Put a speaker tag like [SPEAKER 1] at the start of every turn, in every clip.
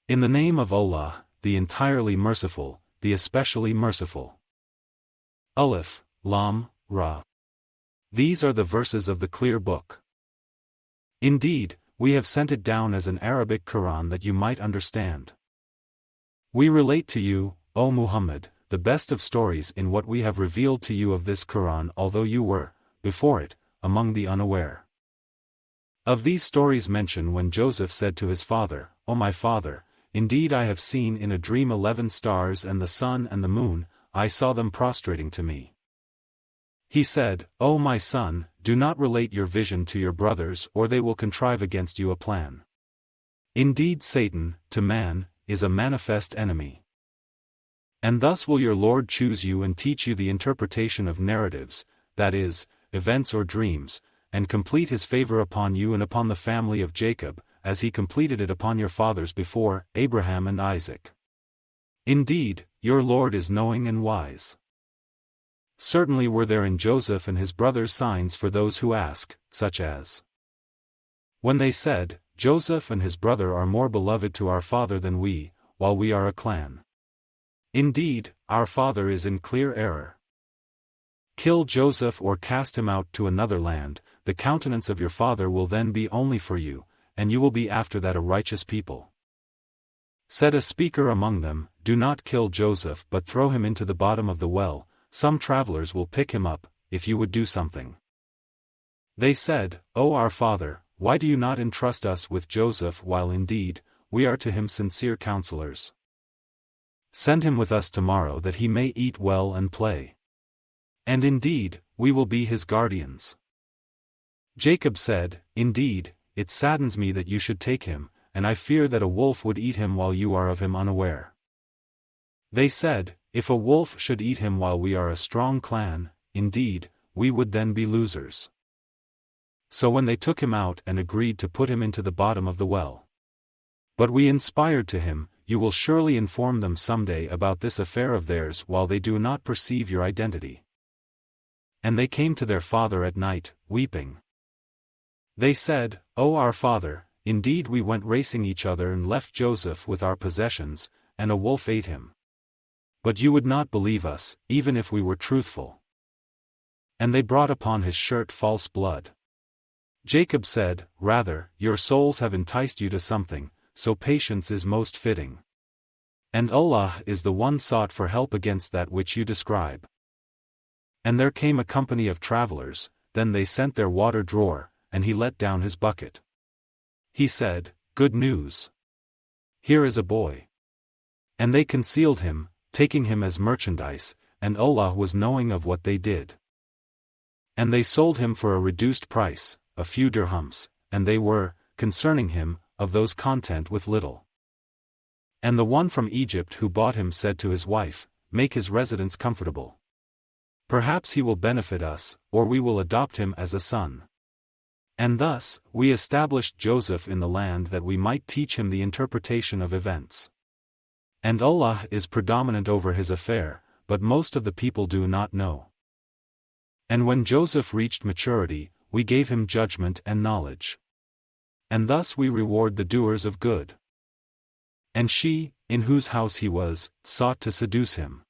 [SPEAKER 1] In the name of Allah, the entirely merciful, the especially merciful. Alif, Lam, Ra. These are the verses of the clear book. Indeed, we have sent it down as an Arabic Qur'an that you might understand. We relate to you, O Muhammad, the best of stories in what we have revealed to you of this Qur'an, although you were, before it, among the unaware. Of these stories mention when Joseph said to his father, O my father, indeed I have seen in a dream 11 stars and the sun and the moon, I saw them prostrating to me. He said, O my son, do not relate your vision to your brothers or they will contrive against you a plan. Indeed Satan, to man, is a manifest enemy. And thus will your Lord choose you and teach you the interpretation of narratives, that is, events or dreams, and complete his favor upon you and upon the family of Jacob, as he completed it upon your fathers before, Abraham and Isaac. Indeed, your Lord is knowing and wise. Certainly were there in Joseph and his brothers signs for those who ask, such as when they said, Joseph and his brother are more beloved to our father than we, while we are a clan. Indeed, our father is in clear error. Kill Joseph or cast him out to another land, the countenance of your father will then be only for you, and you will be after that a righteous people. Said a speaker among them, do not kill Joseph but throw him into the bottom of the well, some travelers will pick him up, if you would do something. They said, O our father, why do you not entrust us with Joseph while indeed, we are to him sincere counselors? Send him with us tomorrow that he may eat well and play. And indeed, we will be his guardians. Jacob said, Indeed, it saddens me that you should take him, and I fear that a wolf would eat him while you are of him unaware. They said, if a wolf should eat him while we are a strong clan, indeed, we would then be losers. So when they took him out and agreed to put him into the bottom of the well. But we inspired to him, you will surely inform them someday about this affair of theirs while they do not perceive your identity. And they came to their father at night, weeping. They said, O our father, indeed we went racing each other and left Joseph with our possessions, and a wolf ate him. But you would not believe us, even if we were truthful. And they brought upon his shirt false blood. Jacob said, Rather, your souls have enticed you to something, so patience is most fitting. And Allah is the one sought for help against that which you describe. And there came a company of travelers, then they sent their water drawer, and he let down his bucket. He said, Good news. Here is a boy. And they concealed him, taking him as merchandise, and Allah was knowing of what they did. And they sold him for a reduced price, a few dirhams, and they were, concerning him, of those content with little. And the one from Egypt who bought him said to his wife, Make his residence comfortable. Perhaps he will benefit us, or we will adopt him as a son. And thus, we established Joseph in the land that we might teach him the interpretation of events. And Allah is predominant over his affair, but most of the people do not know. And when Joseph reached maturity, we gave him judgment and knowledge. And thus we reward the doers of good. And she, in whose house he was, sought to seduce him.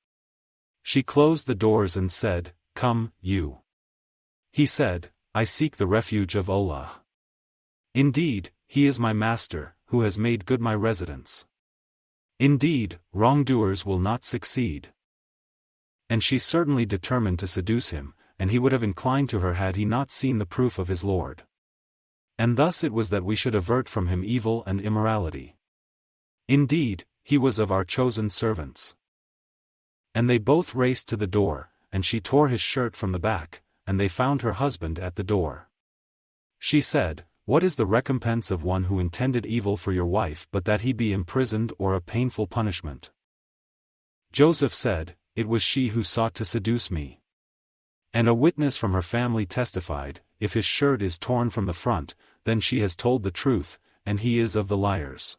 [SPEAKER 1] She closed the doors and said, Come, you. He said, I seek the refuge of Allah. Indeed, He is my master, who has made good my residence. Indeed, wrongdoers will not succeed. And she certainly determined to seduce him, and he would have inclined to her had he not seen the proof of his Lord. And thus it was that we should avert from him evil and immorality. Indeed, he was of our chosen servants. And they both raced to the door, and she tore his shirt from the back, and they found her husband at the door. She said, What is the recompense of one who intended evil for your wife but that he be imprisoned or a painful punishment? Joseph said, It was she who sought to seduce me. And a witness from her family testified, If his shirt is torn from the front, then she has told the truth, and he is of the liars.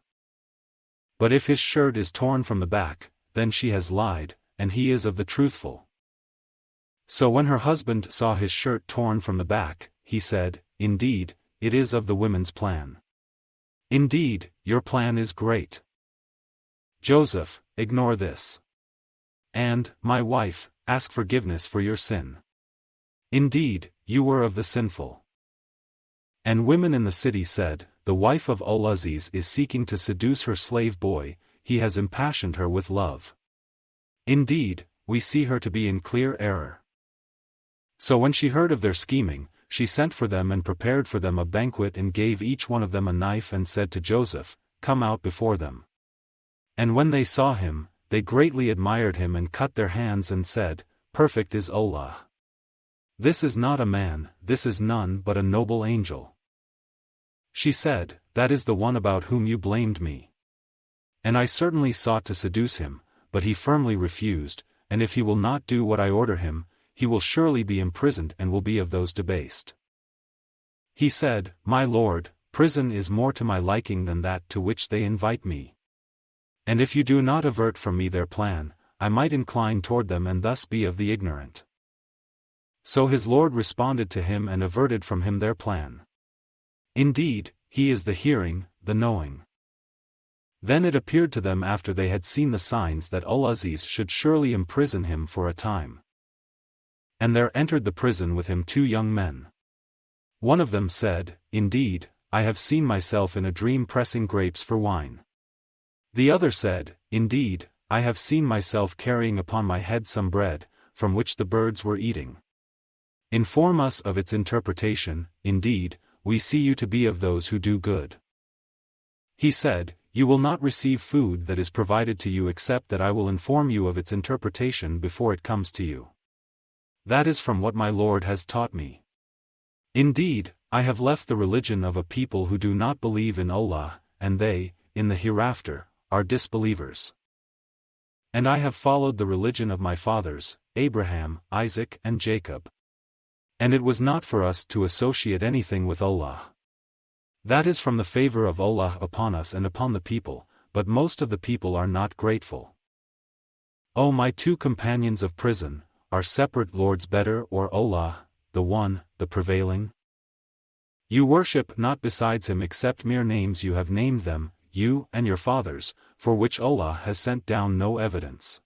[SPEAKER 1] But if his shirt is torn from the back, then she has lied, and he is of the truthful. So when her husband saw his shirt torn from the back, he said, Indeed, it is of the women's plan. Indeed, your plan is great. Joseph, ignore this. And, my wife, ask forgiveness for your sin. Indeed, you were of the sinful. And women in the city said, the wife of Al-Aziz is seeking to seduce her slave boy, he has impassioned her with love. Indeed, we see her to be in clear error. So when she heard of their scheming, she sent for them and prepared for them a banquet and gave each one of them a knife and said to Joseph, come out before them. And when they saw him, they greatly admired him and cut their hands and said, perfect is Allah. This is not a man, this is none but a noble angel. She said, that is the one about whom you blamed me. And I certainly sought to seduce him, but he firmly refused, and if he will not do what I order him, he will surely be imprisoned and will be of those debased. He said, my lord, prison is more to my liking than that to which they invite me. And if you do not avert from me their plan, I might incline toward them and thus be of the ignorant. So his lord responded to him and averted from him their plan. Indeed, he is the hearing, the knowing. Then it appeared to them after they had seen the signs that Al-Aziz should surely imprison him for a time. And there entered the prison with him 2 young men. One of them said, indeed, I have seen myself in a dream pressing grapes for wine. The other said, indeed, I have seen myself carrying upon my head some bread, from which the birds were eating. Inform us of its interpretation, indeed, we see you to be of those who do good. He said, you will not receive food that is provided to you except that I will inform you of its interpretation before it comes to you. That is from what my Lord has taught me. Indeed, I have left the religion of a people who do not believe in Allah, and they, in the hereafter, are disbelievers. And I have followed the religion of my fathers, Abraham, Isaac and Jacob. And it was not for us to associate anything with Allah. That is from the favor of Allah upon us and upon the people, but most of the people are not grateful. O my 2 companions of prison, are separate lords better or Allah, the one, the prevailing? You worship not besides him except mere names you have named them, you and your fathers, for which Allah has sent down no evidence.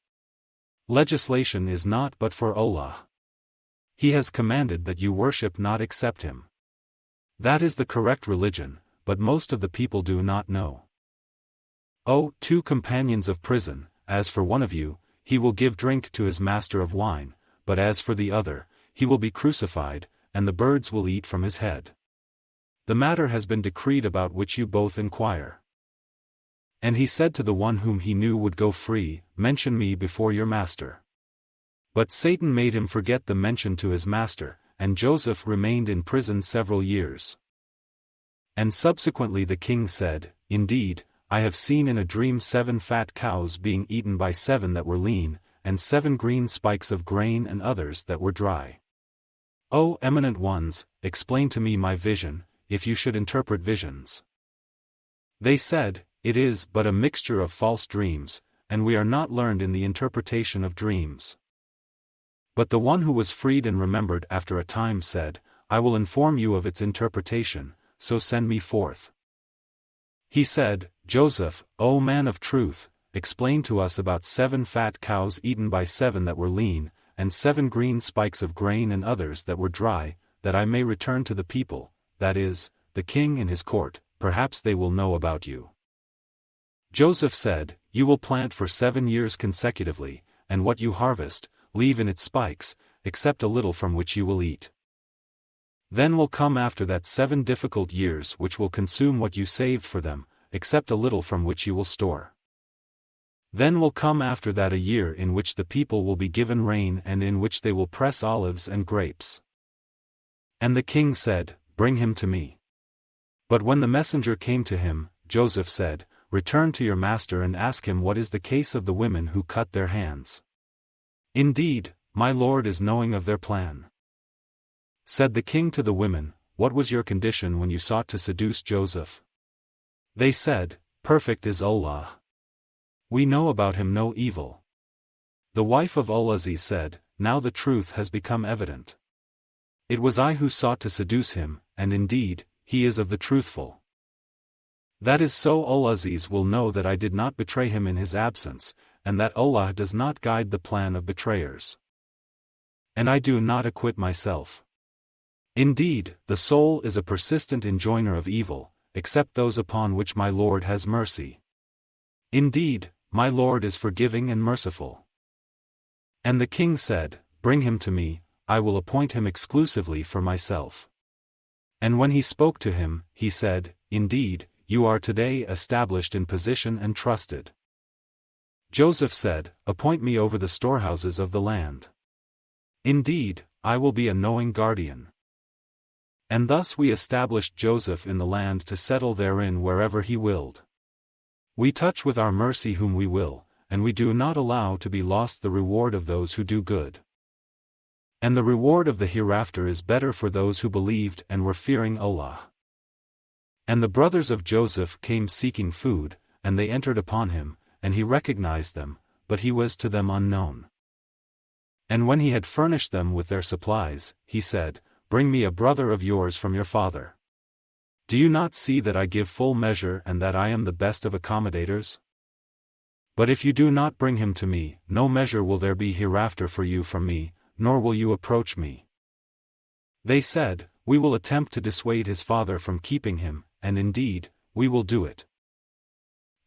[SPEAKER 1] Legislation is not but for Allah. He has commanded that you worship not except him. That is the correct religion, but most of the people do not know. O 2 companions of prison, as for one of you, he will give drink to his master of wine, but as for the other, he will be crucified, and the birds will eat from his head. The matter has been decreed about which you both inquire. And he said to the one whom he knew would go free, mention me before your master. But Satan made him forget the mention to his master, and Joseph remained in prison several years. And subsequently the king said, indeed, I have seen in a dream 7 fat cows being eaten by 7 that were lean, and 7 green spikes of grain and others that were dry. O eminent ones, explain to me my vision, if you should interpret visions. They said, it is but a mixture of false dreams, and we are not learned in the interpretation of dreams. But the one who was freed and remembered after a time said, I will inform you of its interpretation, so send me forth. He said, Joseph, O man of truth, explain to us about 7 fat cows eaten by 7 that were lean, and 7 green spikes of grain and others that were dry, that I may return to the people, that is, the king and his court, perhaps they will know about you. Joseph said, you will plant for 7 years consecutively, and what you harvest, leave in its spikes, except a little from which you will eat. Then will come after that 7 difficult years which will consume what you saved for them, except a little from which you will store. Then will come after that a year in which the people will be given rain and in which they will press olives and grapes. And the king said, bring him to me. But when the messenger came to him, Joseph said, return to your master and ask him what is the case of the women who cut their hands. Indeed, my lord is knowing of their plan. Said the king to the women, what was your condition when you sought to seduce Joseph? They said, perfect is Allah. We know about him no evil. The wife of Al-Aziz said, now the truth has become evident. It was I who sought to seduce him, and indeed, he is of the truthful. That is so Al-Aziz will know that I did not betray him in his absence, and that Allah does not guide the plan of betrayers. And I do not acquit myself. Indeed, the soul is a persistent enjoiner of evil, except those upon which my Lord has mercy. Indeed, my Lord is forgiving and merciful. And the king said, Bring him to me, I will appoint him exclusively for myself. And when he spoke to him, he said, Indeed, you are today established in position and trusted. Joseph said, Appoint me over the storehouses of the land. Indeed, I will be a knowing guardian. And thus we established Joseph in the land to settle therein wherever he willed. We touch with our mercy whom we will, and we do not allow to be lost the reward of those who do good. And the reward of the hereafter is better for those who believed and were fearing Allah. And the brothers of Joseph came seeking food, and they entered upon him, and he recognized them, but he was to them unknown. And when he had furnished them with their supplies, he said, Bring me a brother of yours from your father. Do you not see that I give full measure and that I am the best of accommodators? But if you do not bring him to me, no measure will there be hereafter for you from me, nor will you approach me. They said, We will attempt to dissuade his father from keeping him, and indeed, we will do it.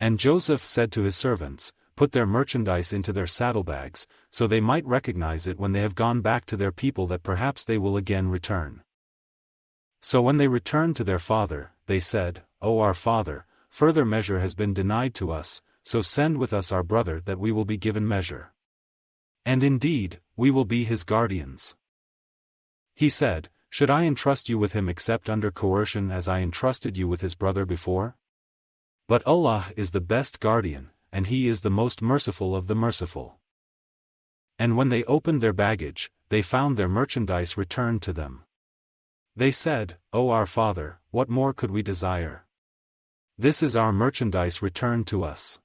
[SPEAKER 1] And Joseph said to his servants, Put their merchandise into their saddlebags, so they might recognize it when they have gone back to their people that perhaps they will again return. So when they returned to their father, they said, O our father, further measure has been denied to us, so send with us our brother that we will be given measure. And indeed, we will be his guardians. He said, Should I entrust you with him except under coercion as I entrusted you with his brother before? But Allah is the best guardian, and He is the most merciful of the merciful. And when they opened their baggage, they found their merchandise returned to them. They said, O our father, what more could we desire? This is our merchandise returned to us.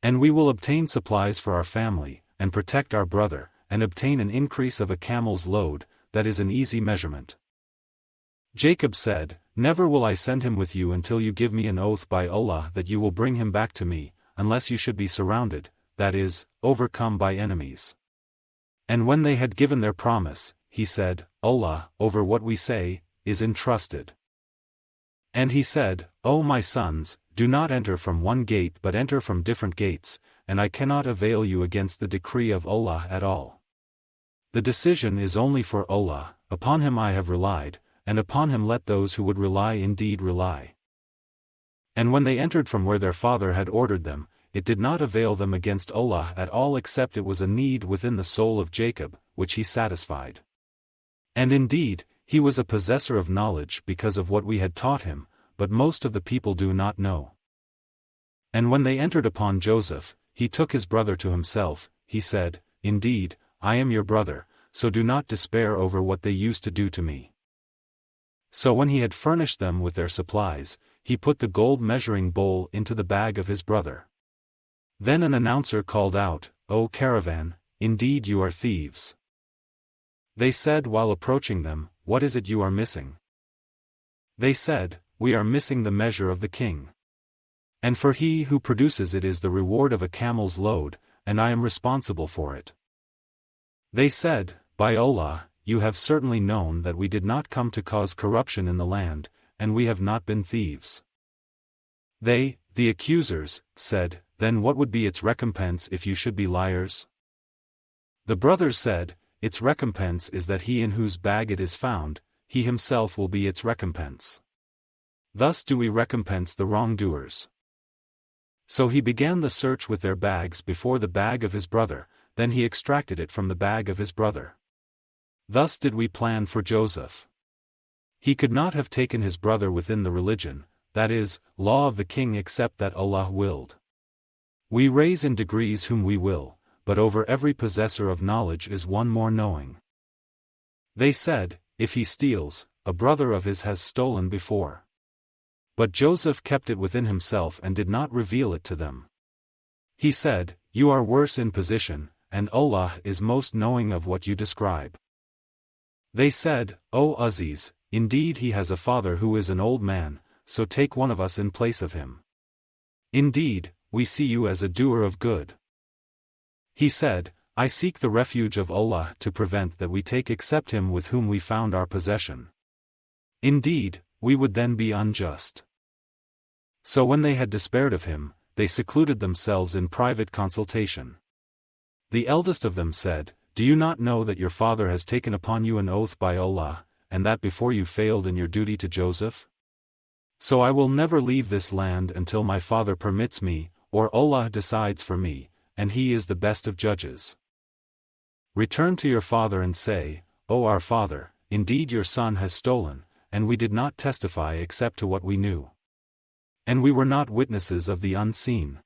[SPEAKER 1] And we will obtain supplies for our family, and protect our brother, and obtain an increase of a camel's load, that is an easy measurement. Jacob said, Never will I send him with you until you give me an oath by Allah that you will bring him back to me, unless you should be surrounded, that is, overcome by enemies. And when they had given their promise, he said, Allah, over what we say, is entrusted. And he said, O my sons, do not enter from one gate but enter from different gates, and I cannot avail you against the decree of Allah at all. The decision is only for Allah, upon him I have relied, and upon him let those who would rely indeed rely. And when they entered from where their father had ordered them, it did not avail them against Allah at all except it was a need within the soul of Jacob, which he satisfied. And indeed, he was a possessor of knowledge because of what we had taught him, but most of the people do not know. And when they entered upon Joseph, he took his brother to himself, he said, Indeed, I am your brother, so do not despair over what they used to do to me. So when he had furnished them with their supplies, he put the gold measuring bowl into the bag of his brother. Then an announcer called out, O caravan, indeed you are thieves. They said while approaching them, What is it you are missing? They said, We are missing the measure of the king. And for he who produces it is the reward of a camel's load, and I am responsible for it. They said, By Allah, you have certainly known that we did not come to cause corruption in the land, and we have not been thieves. They, the accusers, said, Then what would be its recompense if you should be liars? The brothers said, Its recompense is that he in whose bag it is found, he himself will be its recompense. Thus do we recompense the wrongdoers. So he began the search with their bags before the bag of his brother, then he extracted it from the bag of his brother. Thus did we plan for Joseph. He could not have taken his brother within the religion, that is, law of the king except that Allah willed. We raise in degrees whom we will, but over every possessor of knowledge is one more knowing. They said, If he steals, a brother of his has stolen before. But Joseph kept it within himself and did not reveal it to them. He said, You are worse in position, and Allah is most knowing of what you describe. They said, O Aziz, indeed he has a father who is an old man, so take one of us in place of him. Indeed, we see you as a doer of good. He said, I seek the refuge of Allah to prevent that we take except him with whom we found our possession. Indeed, we would then be unjust. So when they had despaired of him, they secluded themselves in private consultation. The eldest of them said, Do you not know that your father has taken upon you an oath by Allah, and that before you failed in your duty to Joseph? So I will never leave this land until my father permits me, or Allah decides for me, and he is the best of judges. Return to your father and say, O our father, indeed your son has stolen, and we did not testify except to what we knew. And we were not witnesses of the unseen.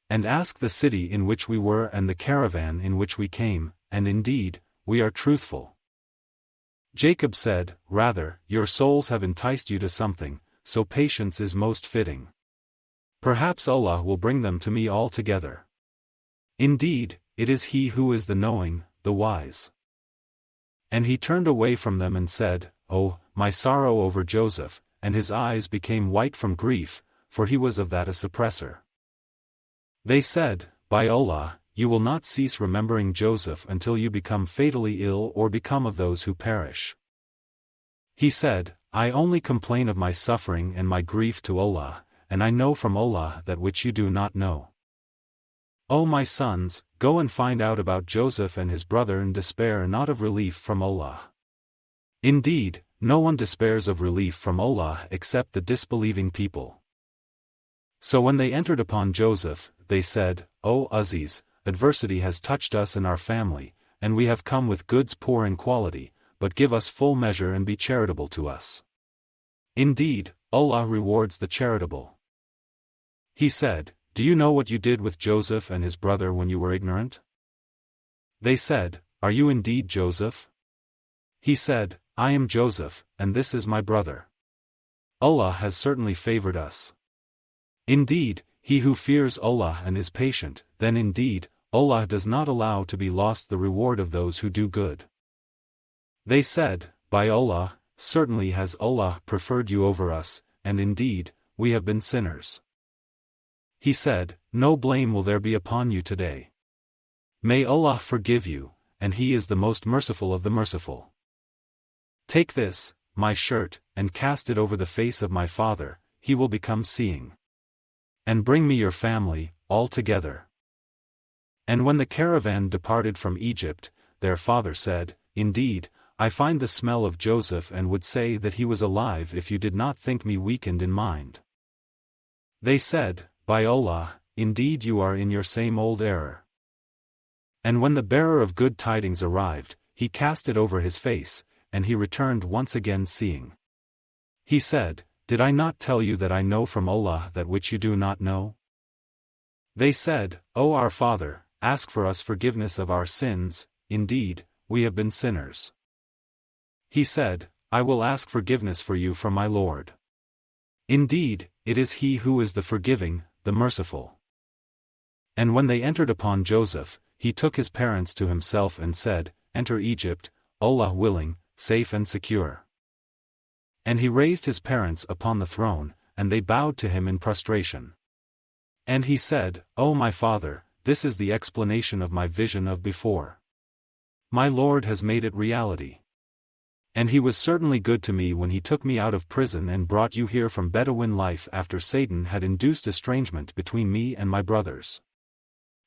[SPEAKER 1] And ask the city in which we were and the caravan in which we came, and indeed, we are truthful. Jacob said, Rather, your souls have enticed you to something, so patience is most fitting. Perhaps Allah will bring them to me all together. Indeed, it is He who is the knowing, the wise. And he turned away from them and said, Oh, my sorrow over Joseph, and his eyes became white from grief, for he was of that a suppressor. They said, By Allah, you will not cease remembering Joseph until you become fatally ill or become of those who perish. He said, I only complain of my suffering and my grief to Allah, and I know from Allah that which you do not know. O my sons, go and find out about Joseph and his brother and despair not of relief from Allah. Indeed, no one despairs of relief from Allah except the disbelieving people. So when they entered upon Joseph, they said, O Aziz, adversity has touched us and our family, and we have come with goods poor in quality, but give us full measure and be charitable to us. Indeed, Allah rewards the charitable. He said, Do you know what you did with Joseph and his brother when you were ignorant? They said, Are you indeed Joseph? He said, I am Joseph, and this is my brother. Allah has certainly favored us. Indeed, he who fears Allah and is patient, then indeed, Allah does not allow to be lost the reward of those who do good. They said, By Allah, certainly has Allah preferred you over us, and indeed, we have been sinners. He said, No blame will there be upon you today. May Allah forgive you, and He is the most merciful of the merciful. Take this, my shirt, and cast it over the face of my father, he will become seeing. And bring me your family, all together. And when the caravan departed from Egypt, their father said, Indeed, I find the smell of Joseph and would say that he was alive if you did not think me weakened in mind. They said, By Allah, indeed you are in your same old error. And when the bearer of good tidings arrived, he cast it over his face, and he returned once again seeing. He said, Did I not tell you that I know from Allah that which you do not know? They said, O our father, ask for us forgiveness of our sins, indeed, we have been sinners. He said, I will ask forgiveness for you from my Lord. Indeed, it is He who is the forgiving, the merciful. And when they entered upon Joseph, he took his parents to himself and said, Enter Egypt, Allah willing, safe and secure. And he raised his parents upon the throne, and they bowed to him in prostration. And he said, O my father, this is the explanation of my vision of before. My Lord has made it reality. And he was certainly good to me when he took me out of prison and brought you here from Bedouin life after Satan had induced estrangement between me and my brothers.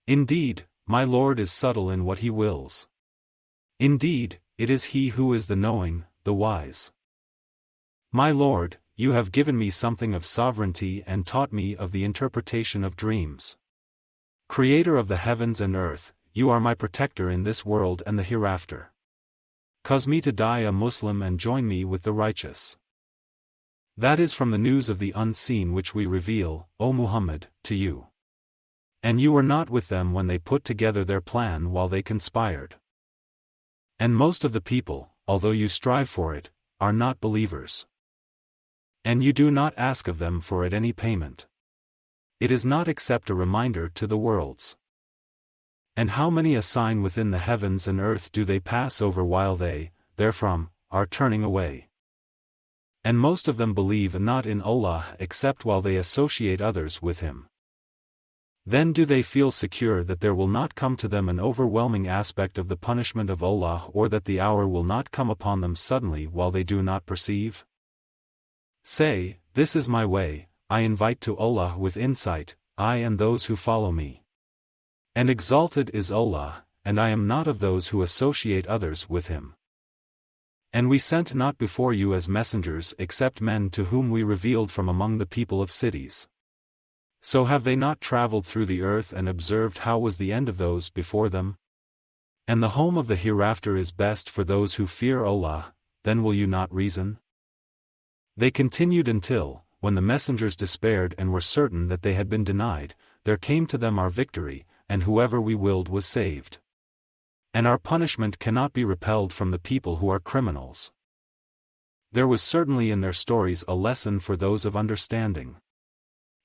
[SPEAKER 1] Indeed, my Lord is subtle in what he wills. Indeed, it is He who is the knowing, the wise. My Lord, you have given me something of sovereignty and taught me of the interpretation of dreams. Creator of the heavens and earth, you are my protector in this world and the hereafter. Cause me to die a Muslim and join me with the righteous. That is from the news of the unseen which we reveal, O Muhammad, to you. And you were not with them when they put together their plan while they conspired. And most of the people, although you strive for it, are not believers. And you do not ask of them for it any payment. It is not except a reminder to the worlds. And how many a sign within the heavens and earth do they pass over while they, therefrom, are turning away? And most of them believe not in Allah except while they associate others with Him. Then do they feel secure that there will not come to them an overwhelming aspect of the punishment of Allah, or that the hour will not come upon them suddenly while they do not perceive? Say, this is my way, I invite to Allah with insight, I and those who follow me. And exalted is Allah, and I am not of those who associate others with Him. And we sent not before you as messengers except men to whom we revealed from among the people of cities. So have they not traveled through the earth and observed how was the end of those before them? And the home of the hereafter is best for those who fear Allah, then will you not reason? They continued until, when the messengers despaired and were certain that they had been denied, there came to them our victory, and whoever we willed was saved. And our punishment cannot be repelled from the people who are criminals. There was certainly in their stories a lesson for those of understanding.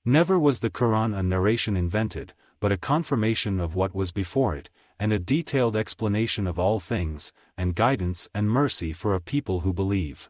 [SPEAKER 1] Never was the Qur'an a narration invented, but a confirmation of what was before it, and a detailed explanation of all things, and guidance and mercy for a people who believe.